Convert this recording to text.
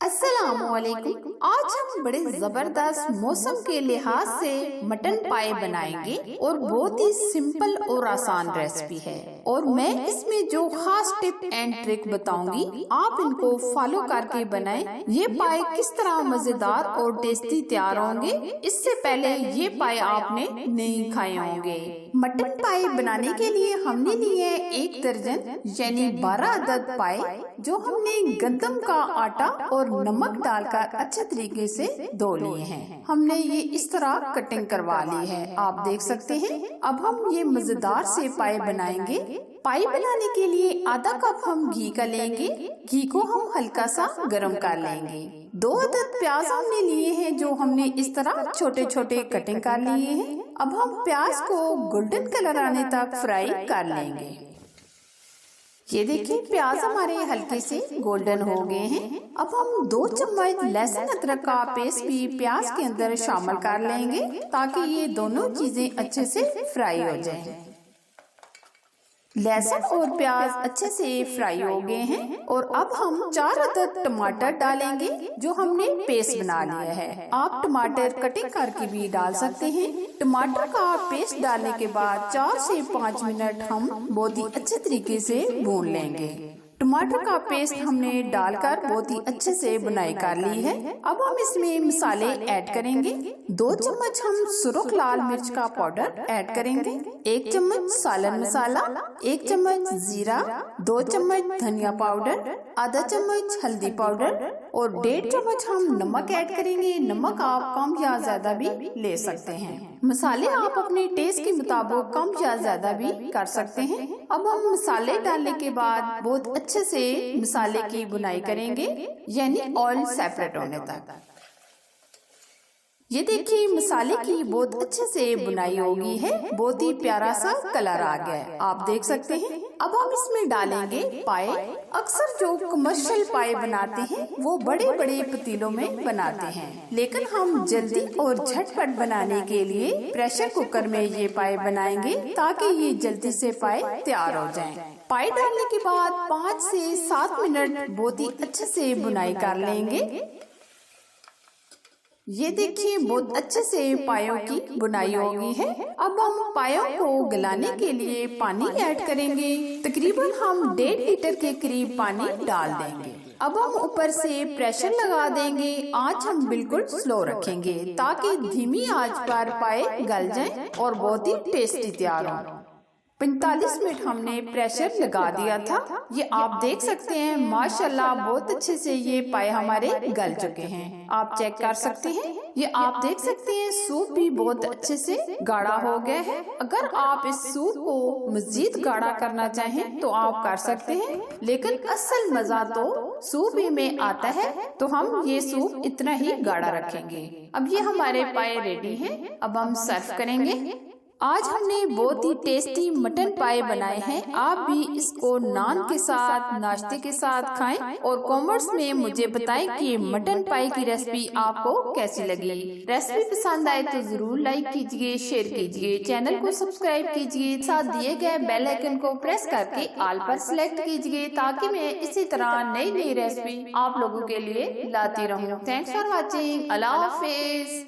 अस्सलाम वालेकुम। आज हम बड़े जबरदस्त मौसम के लिहाज से मटन पाए बनाएंगे और बहुत ही सिंपल और आसान रेसिपी है। और मैं इसमें जो खास टिप एंड ट्रिक बताऊंगी आप इनको फॉलो करके बनाएं। ये पाए किस तरह मजेदार और टेस्टी तैयार होंगे, इससे पहले ये पाए आपने नहीं खाए होंगे। मटन पाए बनाने के लिए हमने लिए 1 दर्जन यानी 12 अदद पाए, जो हमने गंदम का आटा और नमक डालकर अच्छे तरीके से धो लिए हैं। हमने ये इस तरह कटिंग करवा ली है, आप देख सकते हैं। अब हम ये मजेदार से पाए बनाएंगे। पाई बनाने के लिए आधा कप हम घी का लेंगे। घी को हम हल्का सा गरम कर लेंगे। 2 अदद प्याज हमने लिए हैं, जो हमने इस तरह छोटे छोटे कटिंग कर लिए हैं। अब हम प्याज को गोल्डन कलर आने तक फ्राई कर लेंगे। ये देखिए प्याज हमारे हल्के से गोल्डन हो गए हैं। अब हम 2 चम्मच लहसुन अदरक का पेस्ट भी प्याज के अंदर शामिल कर लेंगे, ताकि ये दोनों चीजें अच्छे से फ्राई हो जाएं। लहसुन और प्याज अच्छे से फ्राई हो गए हैं और अब हम 4 अदद टमाटर डालेंगे, जो हमने पेस्ट बना लिया है। आप टमाटर कटिंग करके भी डाल सकते हैं। टमाटर का पेस्ट डालने के बाद 4 से 5 मिनट हम बहुत ही अच्छे तरीके से भून लेंगे। टमाटर का पेस्ट हमने डालकर बहुत ही अच्छे से बुनाई कर ली है। अब हम इसमें मसाले ऐड करेंगे। 2 चम्मच हम सुरख लाल मिर्च का पाउडर ऐड करेंगे, 1 चम्मच सालन मसाला, 1 चम्मच जीरा, 2 चम्मच धनिया पाउडर, आधा चम्मच हल्दी पाउडर और 1.5 चम्मच हम नमक ऐड करेंगे। नमक आप कम या ज्यादा भी ले सकते हैं। मसाले आप अपने टेस्ट के मुताबिक कम या ज्यादा भी कर सकते हैं। अब हम मसाले डालने के बाद बहुत अच्छे से मसाले की बुनाई करेंगे, यानी ऑयल सेपरेट होने तक। ये देखिए मसाले की बहुत अच्छे से बुनाई हो गई है, बहुत ही प्यारा सा कलर आ गया है, आप देख सकते हैं। अब हम इसमें डालेंगे पाए। अक्सर जो कमर्शियल पाए बनाते हैं वो बड़े बड़े पतीलों में बनाते हैं, लेकिन हम जल्दी और झटपट बनाने के लिए प्रेशर कुकर में ये पाए बनाएंगे, ताकि ये जल्दी से पाए तैयार हो जाएं। पाए डालने के बाद 5 से 7 मिनट बहुत ही अच्छे से बुनाई कर लेंगे। ये देखिए बहुत अच्छे से पायों की बुनाई हो गई है। अब हम पायों को गलाने के लिए पानी ऐड करेंगे। तकरीबन हम 1.5 लीटर के करीब पानी डाल देंगे। अब हम ऊपर से प्रेशर लगा देंगे। आंच हम बिल्कुल स्लो रखेंगे, ताकि धीमी आंच पर पाए गल जाएं और बहुत ही टेस्टी तैयार हो। 45 मिनट हमने प्रेशर लगा दिया था। ये आप देख सकते हैं माशाल्लाह बहुत अच्छे से ये पाए हमारे गल चुके हैं, आप चेक कर सकते हैं। ये आप देख सकते हैं सूप भी बहुत अच्छे से गाढ़ा हो गया है। अगर आप इस सूप को मजीद गाढ़ा करना चाहें तो आप कर सकते हैं, लेकिन असल मजा तो सूप ही में आता है, तो हम ये सूप इतना ही गाढ़ा रखेंगे। अब ये हमारे पाए रेडी हैं। अब हम सर्व करेंगे। आज हमने बहुत ही टेस्टी मटन पाए बनाए हैं। आप भी इसको नान के साथ, नाश्ते के साथ खाएं और कमेंट्स में मुझे बताएं कि मटन पाए की रेसिपी आपको कैसी लगी। रेसिपी पसंद आए तो जरूर लाइक कीजिए, शेयर कीजिए, चैनल को सब्सक्राइब कीजिए, साथ दिए गए बेल आइकन को प्रेस करके ऑल पर सिलेक्ट कीजिए, ताकि मैं इसी तरह नई नई रेसिपी आप लोगों के लिए लाती रहूं। Thanks for watching. Allah Hafiz.